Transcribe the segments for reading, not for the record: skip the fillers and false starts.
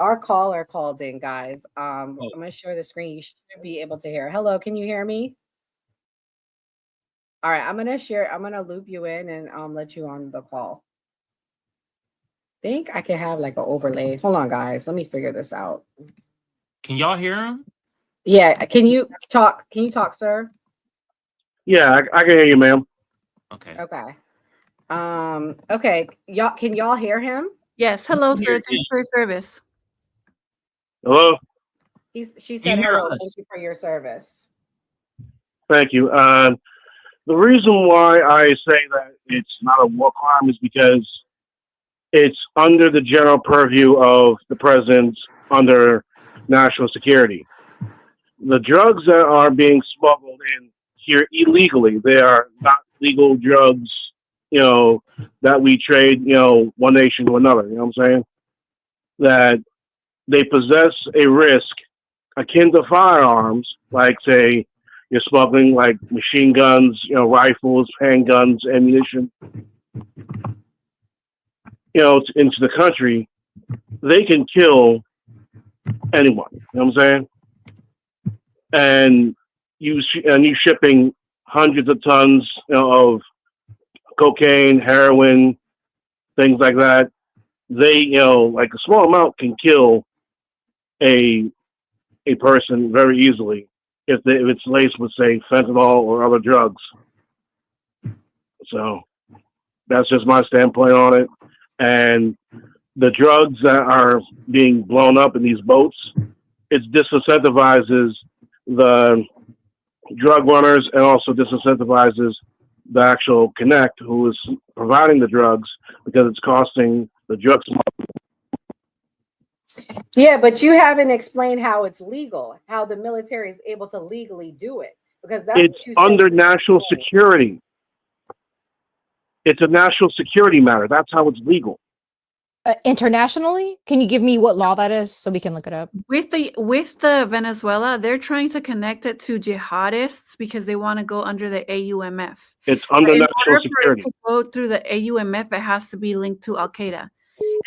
our caller called in, guys. Oh, I'm gonna share the screen. You should be able to hear. Hello, can you hear me? All right, I'm gonna share. I'm gonna loop you in and let you on the call. Think I can have like an overlay. Hold on, guys. Let me figure this out. can y'all hear him? Yeah, can you talk? Can you talk, sir? Yeah, I can hear you, ma'am. Okay. Okay. Okay. Y'all hear him? Yes. We Hello, can hear sir. you. Thanks for your service. Hello. She You said hear hello. Thank us? you for your service. Thank you. The reason why I say that it's not a war crime is because it's under the general purview of the president under national security. The drugs that are being smuggled in here illegally, they are not legal drugs, you know, that we trade, one nation to another. You know what I'm saying? That they possess a risk akin to firearms, like say you're smuggling like machine guns, rifles, handguns, ammunition, into the country. They can kill anyone. You know what I'm saying? And you shipping hundreds of tons, of cocaine, heroin, things like that. They, like a small amount can kill a a person very easily if it's laced with say fentanyl or other drugs. So that's just my standpoint on it. And the drugs that are being blown up in these boats, it disincentivizes the drug runners and also disincentivizes the actual connect who is providing the drugs because it's costing the drug smugglers. Yeah, but you haven't explained how it's legal, how the military is able to legally do it, because that's It's what you said. under national security. It's a national security matter. That's how it's legal. Internationally, can you give me what law that is so we can look it up? With the Venezuela, they're trying to connect it to jihadists because they want to go under the AUMF. It's But under in national order for it security. to go through the AUMF, it has to be linked to Al Qaeda.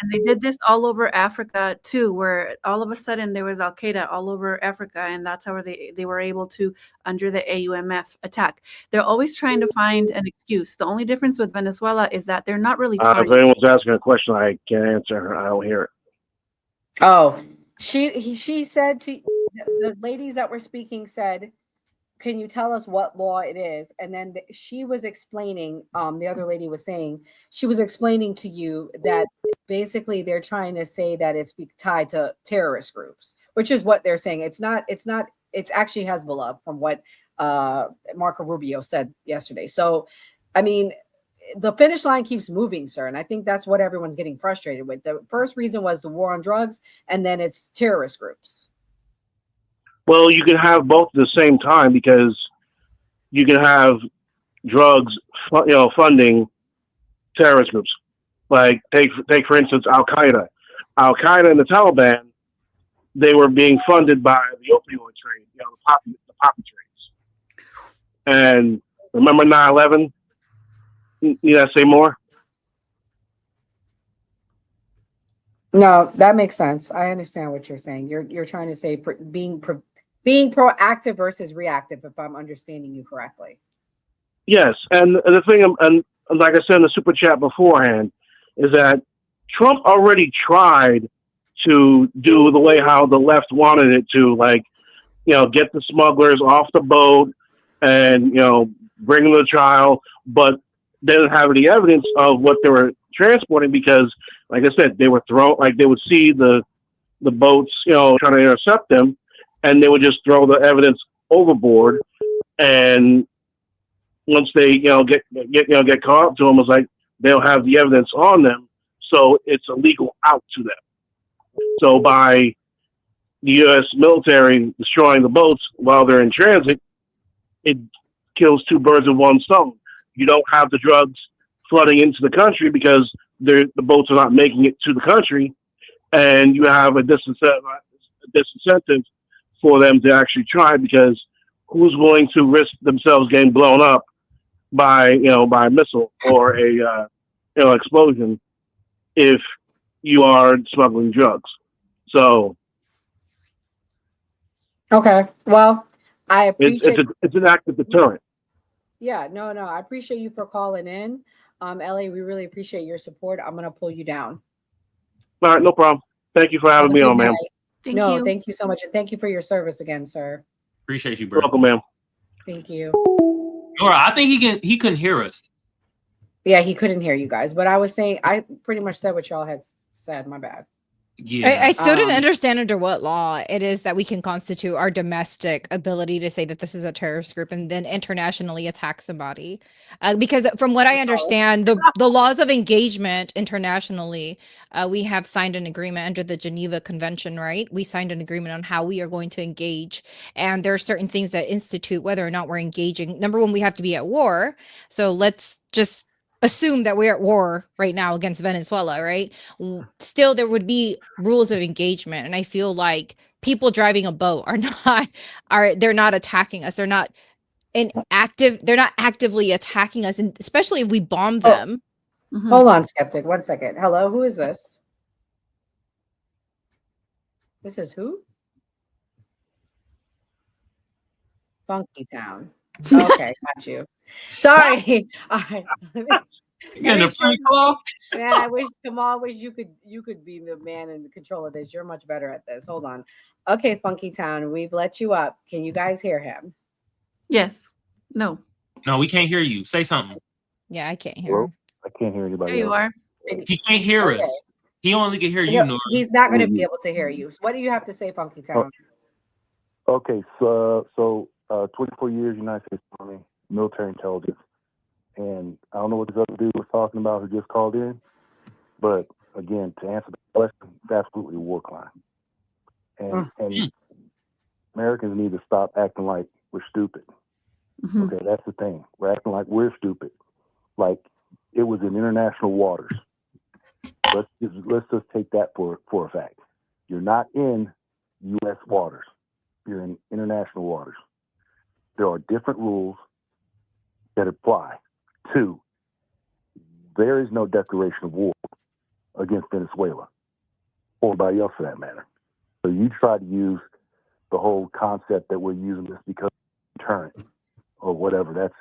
And they did this all over Africa too, where all of a sudden there was Al Qaeda all over Africa, and that's how they were able to under the AUMF attack. They're always trying to find an excuse. The only difference with Venezuela is that they're not really If trying. anyone's asking a question, I can't answer. I don't hear it. Oh, she said to the ladies that were speaking said, "Can you tell us what law it is?" And then she was explaining. The other lady was saying she was explaining to you that basically they're trying to say that it's tied to terrorist groups, which is what they're saying. It's not. It's not. It's actually Hezbollah, from what Marco Rubio said yesterday. So, I mean, the finish line keeps moving, sir. And I think that's what everyone's getting frustrated with. The first reason was the war on drugs, and then it's terrorist groups. Well, you can have both at the same time because you can have drugs, funding terrorist groups. Like take for instance Al Qaeda. Al Qaeda and the Taliban, they were being funded by the opioid trade, the poppy trades. And remember 9/11? You gotta say more. No, that makes sense. I understand what you're saying. You're trying to say being proactive versus reactive, if I'm understanding you correctly. Yes, and the thing, and like I said in the super chat beforehand, is that Trump already tried to do the way how the left wanted it to, like get the smugglers off the boat and bring them to trial, but they didn't have any evidence of what they were transporting because, like I said, they were thrown. Like they would see the boats, trying to intercept them, and they would just throw the evidence overboard. And once they get caught up to them, it's like they'll have the evidence on them, so it's a legal out to them. So by the U.S. military destroying the boats while they're in transit, it kills two birds with one stone. You don't have the drugs flooding into the country because the boats are not making it to the country, and you have a disincentive for them to actually try because who's going to risk themselves getting blown up by a missile or a explosion if you are smuggling drugs? So Okay. Well, I appreciate. it's an active deterrent. Yeah. No. I appreciate you for calling in. Ellie, we really appreciate your support. I'm gonna pull you down. All right, no problem. Thank you for Have having a me good on, ma'am. night. Thank No, you. thank you so much, and thank you for your service again, sir. Appreciate you, You're bro. welcome, ma'am. Thank you. Nora, I think he couldn't hear us. Yeah, he couldn't hear you guys, but I was saying I pretty much said what y'all had said. My bad. Yeah. I still didn't Um, understand under what law it is that we can constitute our domestic ability to say that this is a terrorist group and then internationally attack somebody. Because from what I understand, the laws of engagement internationally, we have signed an agreement under the Geneva Convention, right? We signed an agreement on how we are going to engage. And there are certain things that institute whether or not we're engaging. Number one, we have to be at war. So let's just assume that we're at war right now against Venezuela, right? Still there would be rules of engagement, and I feel like people driving a boat are not they're not attacking us. They're not actively attacking us, and especially if we bomb oh, them. Mhm. hold on, skeptic. 1 second. Hello, who is this? This is who? Funky Town. Okay, got you. Sorry. All right. Let me Getting a show free this. call. Man, I wish Kamal wish you could be the man in control of this. You're much better at this. Hold on. Okay, Funky Town, we've let you up. Can you guys hear him? Yes. No. No, we can't hear you. Say something. Yeah, I can't hear Hello? him. I can't hear There anybody you else. are. He can't hear Okay. us. He only can hear No, you, Nora. he's not going to be Mhm. able to hear you. So what do you have to say, Funky Oh, Town? okay, so 24 years United States Army, military intelligence, and I don't know what this other dude was talking about who just called in, but again, to answer the question, it's absolutely a war crime, and Americans need to stop acting like we're stupid. Mhm. Okay, that's the thing. We're acting like we're stupid, like it was in international waters. Let's just take that for a fact. You're not in U.S. waters. You're in international waters. There are different rules that apply. Two, there is no declaration of war against Venezuela or anybody else for that matter. So you try to use the whole concept that we're using this because of deterrent or whatever. That's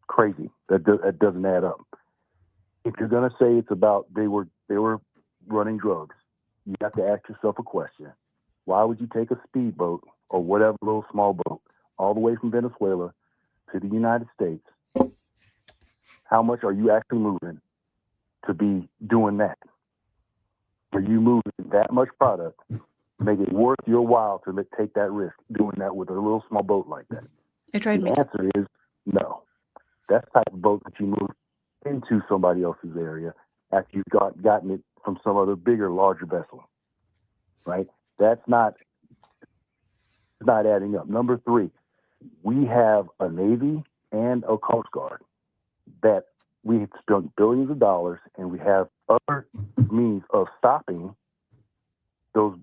crazy. That doesn't add up. If you're going to say it's about they were running drugs, you have to ask yourself a question. Why would you take a speedboat or whatever little small boat all the way from Venezuela to the United States? How much are you actually moving to be doing that? Are you moving that much product to make it worth your while to take that risk doing that with a little small boat like that? It tried The me. answer is no. That's the type of boat that you move into somebody else's area after you've gotten it from some other bigger, larger vessel, right? That's not adding up. Number three, we have a Navy and a Coast Guard that we have spent billions of dollars, and we have other means of stopping those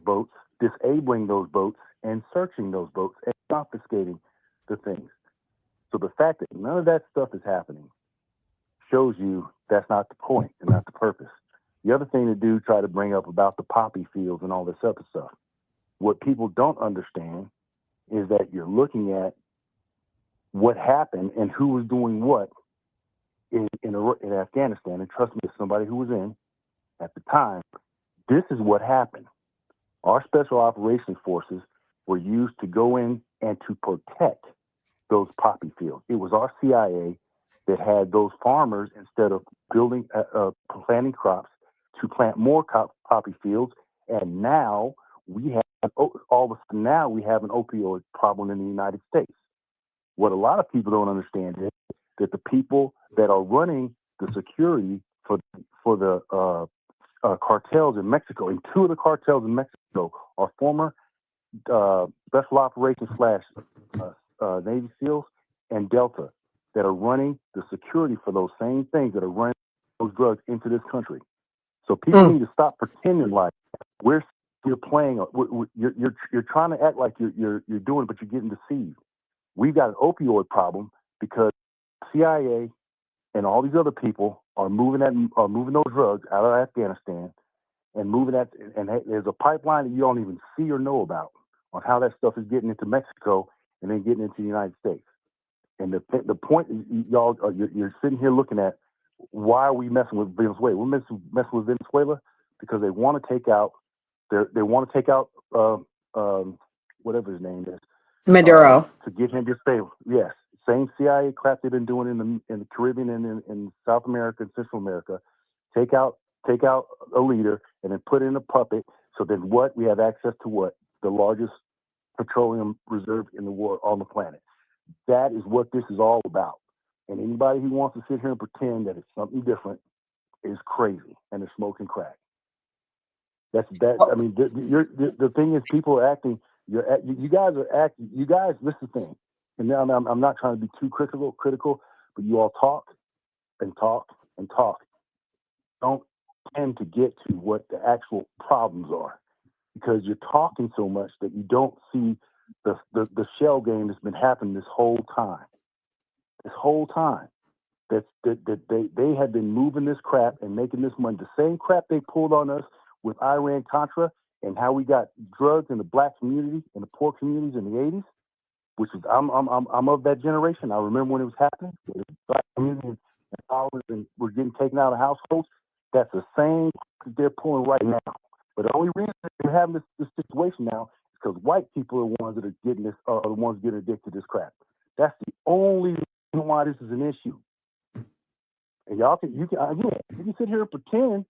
boats, disabling those boats, and searching those boats and confiscating the things. So the fact that none of that stuff is happening shows you that's not the point and not the purpose. The other thing to do, try to bring up about the poppy fields and all this other stuff. What people don't understand is that you're looking at what happened and who was doing what in Afghanistan. And trust me, as somebody who was in at the time, this is what happened. Our special operations forces were used to go in and to protect those poppy fields. It was our CIA that had those farmers, instead of building, planting crops, to plant more poppy fields. And now we have now we have an opioid problem in the United States. What a lot of people don't understand is that the people that are running the security for the cartels in Mexico, and two of the cartels in Mexico are former special operations / Navy SEALs and Delta that are running the security for those same things that are running those drugs into this country. So people need to stop pretending like you're playing. You're trying to act like you're doing, but you're getting deceived. We've got an opioid problem because CIA and all these other people are moving those drugs out of Afghanistan and moving that, and there's a pipeline that you don't even see or know about on how that stuff is getting into Mexico and then getting into the United States. And the point is, y'all, you're sitting here looking at, why are we messing with Venezuela? We're messing with Venezuela because they want to take out whatever his name is, Maduro. to get him disabled. Yes, same CIA crap they've been doing in the Caribbean and in South America and Central America. Take out a leader and then put in a puppet. So then what? We have access to what? The largest petroleum reserve in the world, on the planet. That is what this is all about. And anybody who wants to sit here and pretend that it's something different is crazy and is smoking crack. That's that. I mean, the thing is, people are acting. You guys are acting. You guys, this is the thing. And now I'm not trying to be too critical, but you all talk and talk and talk. Don't tend to get to what the actual problems are, because you're talking so much that you don't see the shell game that's been happening this whole time. This whole time, that they have been moving this crap and making this money. The same crap they pulled on us with Iran Contra and how we got drugs in the black community and the poor communities in the 80s, which is I'm of that generation. I remember when it was happening. The black community and followers and were getting taken out of households. That's the same that they're pulling right now. But the only reason you're having this situation now is because white people are the ones that are getting this, are the ones getting addicted to this crap. That's the only reason why this is an issue. And you can sit here and pretend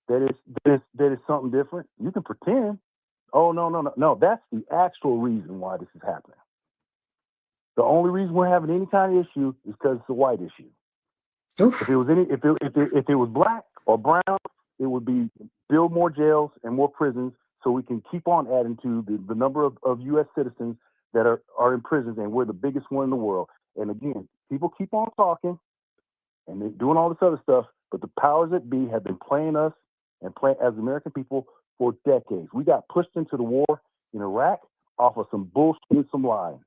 that it's something different. You can pretend. Oh, no. That's the actual reason why this is happening. The only reason we're having any kind of issue is because it's a white issue. Oof. If it was black or brown, it would be build more jails and more prisons so we can keep on adding to the number of U.S. citizens that are in prisons, and we're the biggest one in the world. And again, people keep on talking and they're doing all this other stuff, but the powers that be have been playing us and playing as American people for decades. We got pushed into the war in Iraq off of some bullshit and some lying.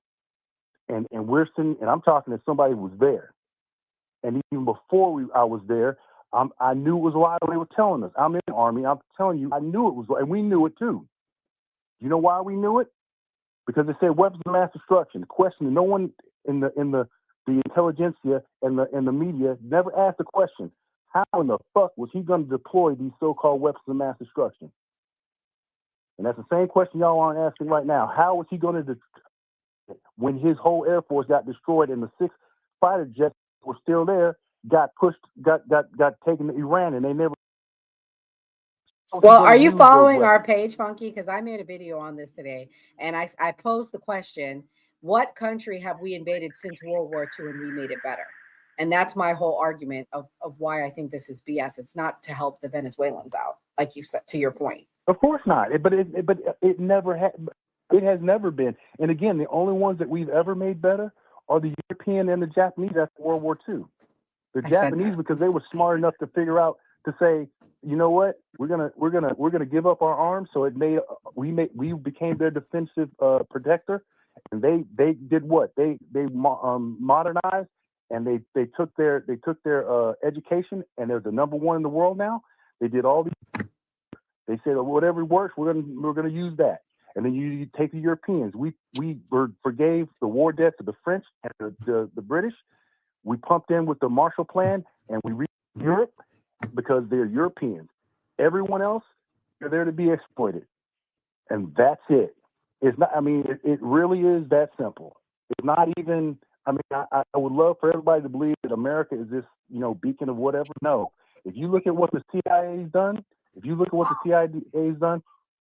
And we're sitting, and I'm talking to somebody who was there. And even before I was there, I knew it was a lie they were telling us. I'm in the Army. I'm telling you, I knew it was, and we knew it too. You know why we knew it? Because they said weapons of mass destruction. The question, no one in the intelligentsia and the media never asked the question: how in the fuck was he going to deploy these so-called weapons of mass destruction? And that's the same question y'all aren't asking right now. How was he going to, when his whole Air Force got destroyed and the 6 fighter jets were still there, got taken to Iran, and they never. Well, are you following our page, Funky? Because I made a video on this today, and I posed the question: what country have we invaded since World War II and we made it better? And that's my whole argument of why I think this is BS. It's not to help the Venezuelans out, like you said, to your point. Of course not. But it never had. It has never been. And again, the only ones that we've ever made better are the European and the Japanese after World War II. The Japanese, because they were smart enough to figure out to say, you know what, we're gonna give up our arms. So we became their defensive protector, and they did what? They modernized, and they took their education, and they're the number one in the world now. They did all these. They said, whatever works, we're gonna use that. And then you take the Europeans. We forgave the war debts of the French and the British. We pumped in with the Marshall Plan, and we reached Europe because they're Europeans. Everyone else, they're there to be exploited, and that's it. It's not. I mean, it really is that simple. It's not even. I mean, I would love for everybody to believe that America is this, beacon of whatever. No. If you look at what the CIA's done,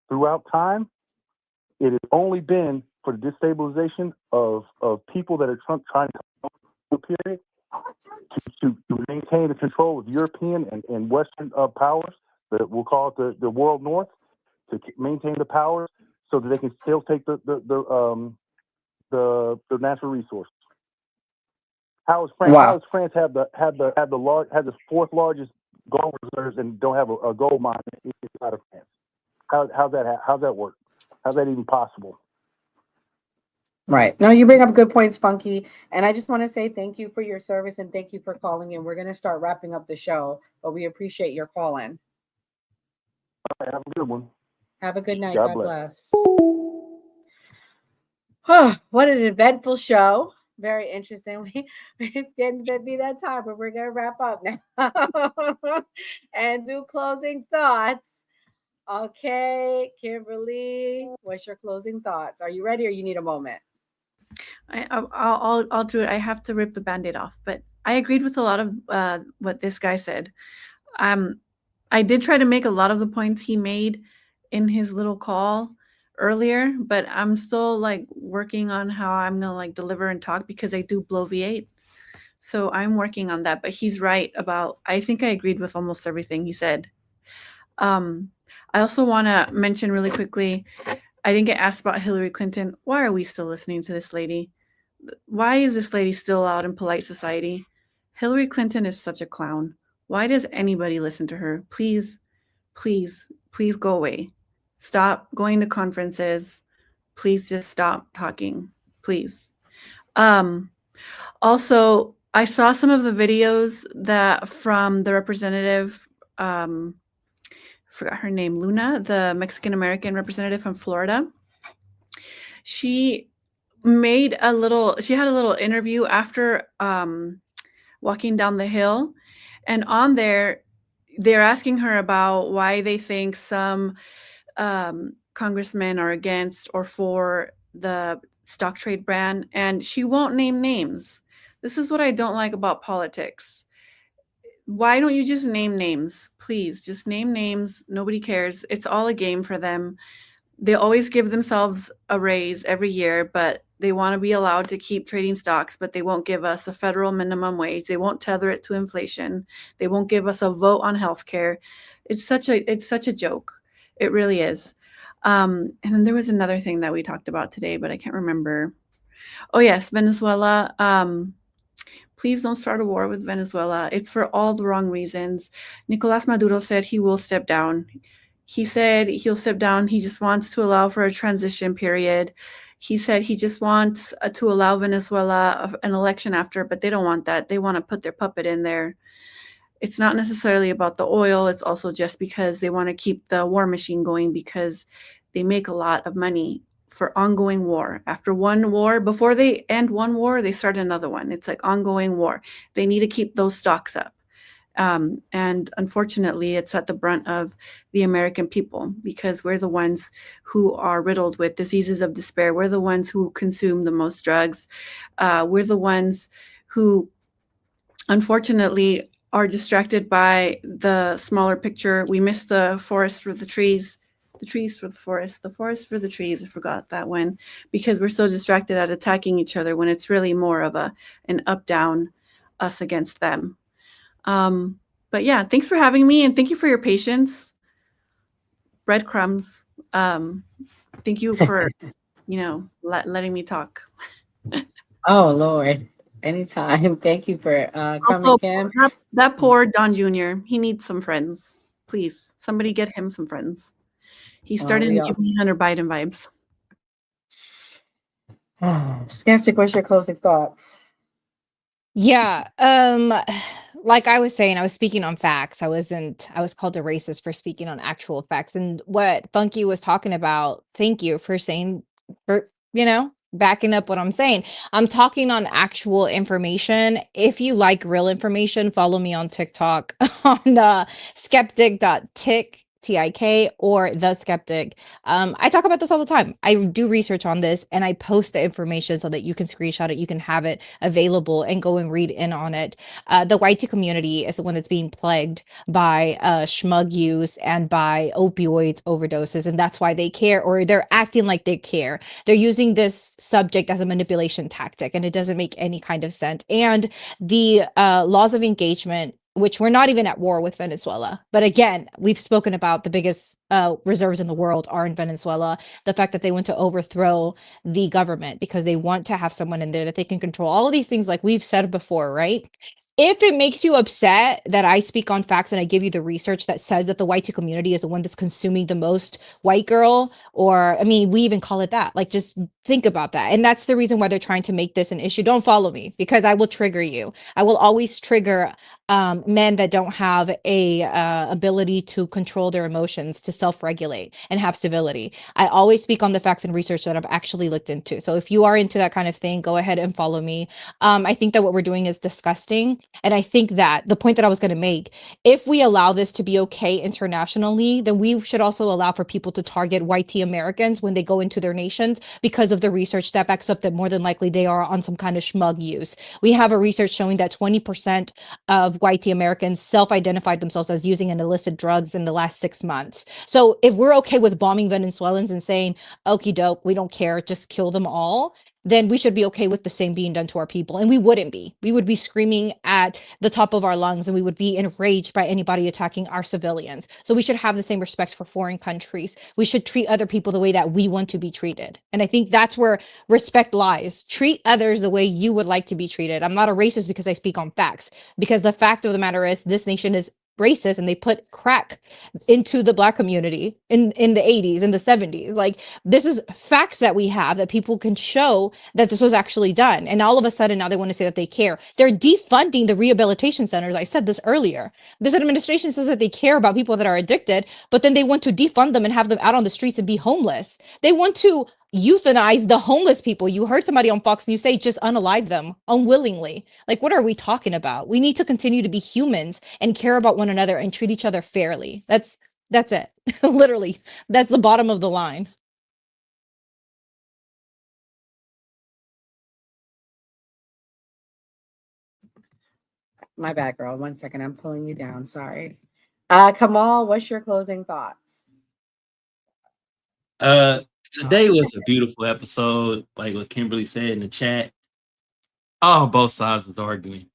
throughout time, it has only been for the destabilization of people that are trying to period to maintain the control of European and Western powers, that we'll call it the world North, to maintain the powers so that they can still take the natural resources. How does France? Wow. How does France have the fourth largest gold reserves and don't have a gold mine inside of France? How's that work? How's that even possible? Right. No, you bring up good points, Funky. And I just want to say thank you for your service and thank you for calling in. We're going to start wrapping up the show, but we appreciate your call in. right, have a good one. Have a good night. God God bless. bless. Oh, what an eventful show. Very interesting. It's getting to be that time, but we're going to wrap up now and do closing thoughts. Okay, Kimberly, what's your closing thoughts? Are you ready or you need a moment? I'll do it. I have to rip the Band-Aid off, but I agreed with a lot of what this guy said. I did try to make a lot of the points he made in his little call earlier, but I'm still like working on how I'm gonna like deliver and talk because I do bloviate. So I'm working on that. But he's right about. I think I agreed with almost everything he said. I also want to mention really quickly. I didn't get asked about Hillary Clinton. Why are we still listening to this lady? Why is this lady still out in polite society? Hillary Clinton is such a clown. Why does anybody listen to her? Please, please, please go away. Stop going to conferences. Please just stop talking. Please. Also, I saw some of the videos that from the representative, forgot her name, Luna, the Mexican American representative from Florida. She had a little interview after walking down the hill, and on there they're asking her about why they think some congressmen are against or for the stock trade ban, and she won't name names. This is what I don't like about politics. Why don't you just name names? Please just name names. Nobody cares. It's all a game for them. They always give themselves a raise every year, but they want to be allowed to keep trading stocks, but they won't give us a federal minimum wage. They won't tether it to inflation. They won't give us a vote on healthcare. It's such a joke. It really is. And then there was another thing that we talked about today, but I can't remember. Oh yes, Venezuela. Please don't start a war with Venezuela. It's for all the wrong reasons. Nicolas Maduro said he will step down. He said he'll step down. He just wants to allow for a transition period. He said he just wants to allow Venezuela an election after, but they don't want that. They want to put their puppet in there. It's not necessarily about the oil. It's also just because they want to keep the war machine going because they make a lot of money for ongoing war. After one war, before they end one war, they start another one. It's like ongoing war. They need to keep those stocks up. And unfortunately, it's at the brunt of the American people because we're the ones who are riddled with diseases of despair. We're the ones who consume the most drugs. We're the ones who, unfortunately, are distracted by the smaller picture. We miss the forest for the trees, the trees for the forest for the trees. I forgot that one because we're so distracted at attacking each other when it's really more of an up-down, us against them. But yeah, thanks for having me and thank you for your patience. Breadcrumbs. Thank you for, letting me talk. Oh, Lord. Anytime. Thank you for coming, Also, Kim. that poor Don Jr., he needs some friends. Please, somebody get him some friends. He started to give me Hunter Biden vibes. Skeptic, what's your closing thoughts? Yeah. Like I was saying, I was speaking on facts. I was called a racist for speaking on actual facts. And what Funky was talking about, thank you for saying, for, backing up what I'm saying. I'm talking on actual information. If you like real information, follow me on TikTok on skeptic.tik. TIK or The Skeptic. I talk about this all the time. I do research on this and I post the information so that you can screenshot it, you can have it available and go and read in on it. The white community is the one that's being plagued by schmug use and by opioids overdoses, and that's why they care, or they're acting like they care. They're using this subject as a manipulation tactic, and it doesn't make any kind of sense. And the laws of engagement, which we're not even at war with Venezuela. But again, we've spoken about the biggest reserves in the world are in Venezuela. The fact that they want to overthrow the government because they want to have someone in there that they can control. All of these things, like we've said before, right? If it makes you upset that I speak on facts and I give you the research that says that the white community is the one that's consuming the most white girl, or, I mean, we even call it that. Like, just think about that. And that's the reason why they're trying to make this an issue. Don't follow me because I will trigger you. I will always trigger men that don't have a ability to control their emotions to self-regulate and have civility. I always speak on the facts and research that I've actually looked into. So if you are into that kind of thing, go ahead and follow me. I think that what we're doing is disgusting. And I think that the point that I was going to make, if we allow this to be okay internationally, then we should also allow for people to target white Americans when they go into their nations because of the research that backs up that more than likely they are on some kind of schmug use. We have a research showing that 20% of white Americans self-identified themselves as using an illicit drugs in the last 6 months. So if we're okay with bombing Venezuelans and saying, okie doke, we don't care, just kill them all, then we should be okay with the same being done to our people. And we wouldn't be. We would be screaming at the top of our lungs and we would be enraged by anybody attacking our civilians. So we should have the same respect for foreign countries. We should treat other people the way that we want to be treated. And I think that's where respect lies. Treat others the way you would like to be treated. I'm not a racist because I speak on facts, because the fact of the matter is this nation is racist and they put crack into the black community in the 80s and the 70s. Like, this is facts that we have that people can show that this was actually done. And all of a sudden now they want to say that they care. They're defunding the rehabilitation centers. I said this earlier. This administration says that they care about people that are addicted, but then they want to defund them and have them out on the streets and be homeless. They want to euthanize the homeless people. You heard somebody on Fox News say just unalive them unwillingly. Like, what are we talking about? We need to continue to be humans and care about one another and treat each other fairly. That's it. Literally, that's the bottom of the line. My bad, girl. 1 second. I'm pulling you down. Sorry. Kamal, what's your closing thoughts? Today was a beautiful episode, like what Kimberly said in the chat. Oh, both sides was arguing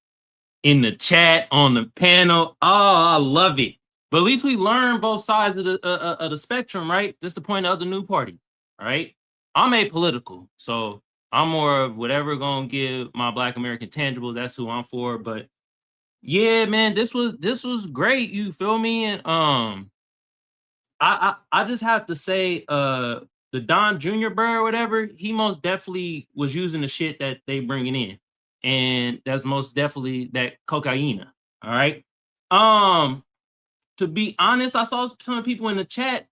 in the chat, on the panel. Oh, I love it. But at least we learned both sides of the spectrum, right? That's the point of the new party, right? I'm apolitical, so I'm more of whatever gonna give my Black American tangible. That's who I'm for. But yeah, man, this was great. You feel me? And I just have to say, the Don Jr. Burr or whatever, he most definitely was using the shit that they bringing in, and that's most definitely that cocaine. All right. To be honest, I saw some people in the chat,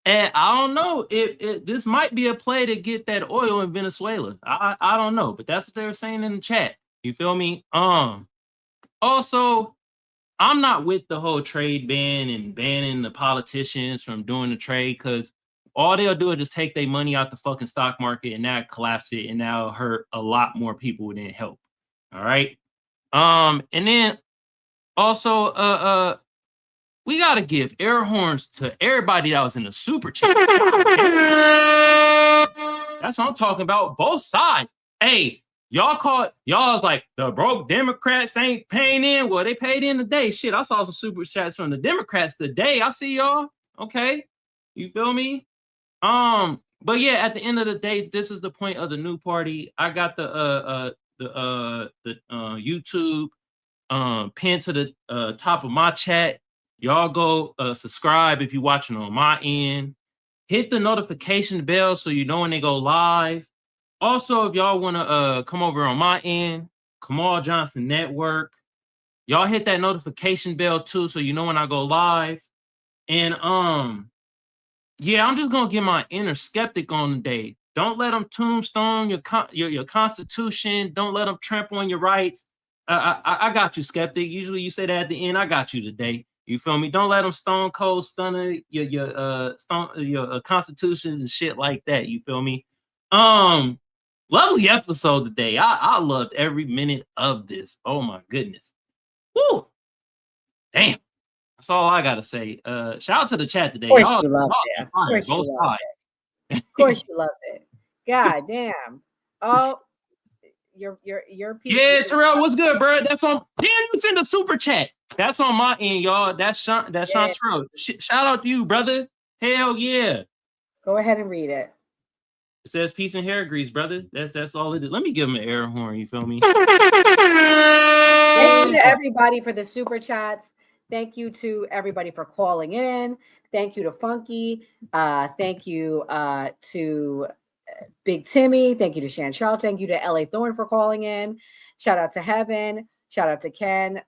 and I don't know if this might be a play to get that oil in Venezuela. I don't know, but that's what they were saying in the chat. You feel me? Also, I'm not with the whole trade ban and banning the politicians from doing the trade, because all they'll do is just take their money out the fucking stock market and now collapse it, and that'll hurt a lot more people than help. All right. And then also we gotta give air horns to everybody that was in the super chat. That's what I'm talking about. Both sides. Hey, y'all was like, the broke Democrats ain't paying in. Well, they paid in today. Shit, I saw some super chats from the Democrats today. I see y'all. Okay. You feel me? But yeah, at the end of the day, this is the point of the new party. I got the YouTube pinned to the top of my chat. Y'all go subscribe if you're watching on my end. Hit the notification bell so you know when they go live. Also, if y'all want to come over on my end, Kamal Johnson Network, y'all hit that notification bell too so you know when I go live. And yeah, I'm just gonna get my inner skeptic on the day. Don't let them tombstone your constitution. Don't let them trample on your rights. I got you, skeptic. Usually you say that at the end. I got you today. You feel me? Don't let them stone cold stun your constitutions and shit like that. You feel me? Lovely episode today. I loved every minute of this. Oh my goodness. Woo! Damn. That's all I gotta say. Shout out to the chat today. Of course Y'all, you loved y'all it. Of fire, course you both loved sides. it. Of course you loved it. God damn. Oh, your people. Yeah, Terrell, what's good, bro? That's on. Damn, it's in the super chat. That's on my end, y'all. That's Sean. That's Yeah. Chantrell. Shout out to you, brother. Hell yeah. Go ahead and read it. It says peace and hair grease, brother. That's all it is. Let me give him an air horn. You feel me? Thank you to everybody for the super chats. Thank you to everybody for calling in. Thank you to Funky. Thank you to Big Timmy. Thank you to Chantrell. Thank you to LA Thorne for calling in. Shout out to Heaven. Shout out to Ken.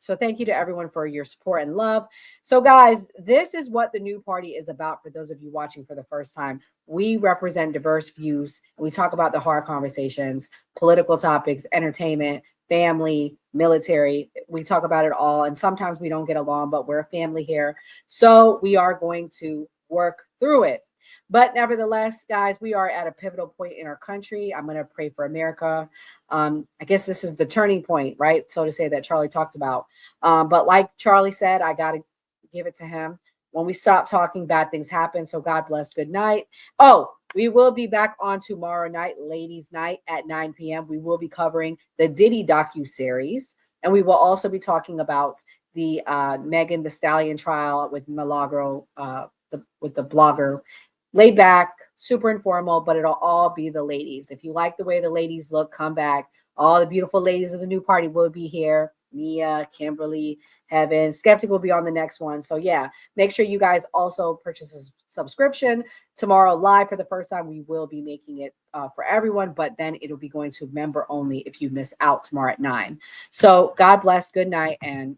So thank you to everyone for your support and love. So guys, this is what the new party is about. For those of you watching for the first time, we represent diverse views. We talk about the hard conversations, political topics, entertainment, family, military. We talk about it all. And sometimes we don't get along, but we're a family here. So we are going to work through it. But nevertheless, guys, we are at a pivotal point in our country. I'm going to pray for America. I guess this is the turning point, right? So to say, that Charlie talked about. But like Charlie said, I got to give it to him. When we stop talking, bad things happen. So God bless. Good night. Oh, we will be back on tomorrow night, ladies' night at 9 p.m. We will be covering the Diddy docu-series. And we will also be talking about the Megan Thee Stallion trial with Milagro, with the blogger. Laid back, super informal, but it'll all be the ladies. If you like the way the ladies look, come back. All the beautiful ladies of the new party will be here. Mia, Kimberly, Heaven, Skeptic will be on the next one. So yeah, make sure you guys also purchase a subscription. Tomorrow live for the first time, we will be making it for everyone, but then it'll be going to member only if you miss out tomorrow at 9. So God bless, good night, and